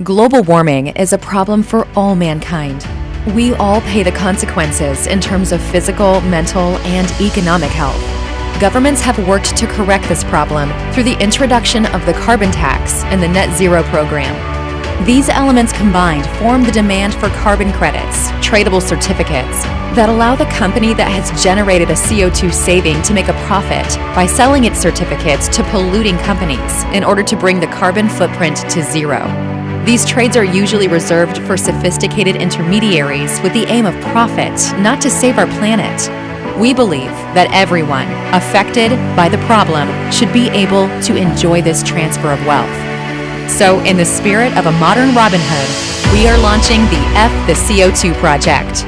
Global warming is a problem for all mankind. We all pay the consequences in terms of physical, mental, and economic health. Governments have worked to correct this problem through the introduction of the carbon tax and the net zero program. These elements combined form the demand for carbon credits, tradable certificates, that allow the company that has generated a CO2 saving to make a profit by selling its certificates to polluting companies in order to bring the carbon footprint to zero. These trades are usually reserved for sophisticated intermediaries with the aim of profit, not to save our planet. We believe that everyone affected by the problem should be able to enjoy this transfer of wealth. So, in the spirit of a modern Robin Hood, we are launching the the CO2 project.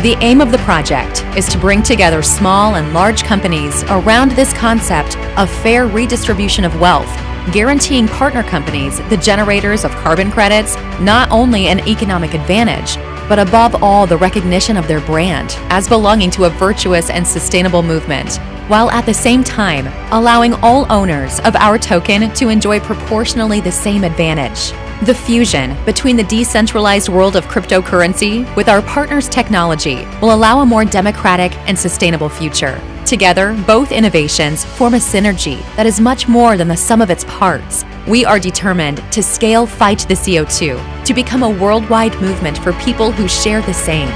The aim of the project is to bring together small and large companies around this concept of fair redistribution of wealth, guaranteeing partner companies, the generators of carbon credits, not only an economic advantage, but above all the recognition of their brand as belonging to a virtuous and sustainable movement, while at the same time allowing all owners of our token to enjoy proportionally the same advantage. The fusion between the decentralized world of cryptocurrency with our partners' technology will allow a more democratic and sustainable future. Together, both innovations form a synergy that is much more than the sum of its parts. We are determined to scale Fight the CO2 to become a worldwide movement for people who share the same.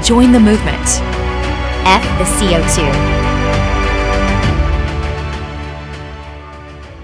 Join the movement. F the CO2.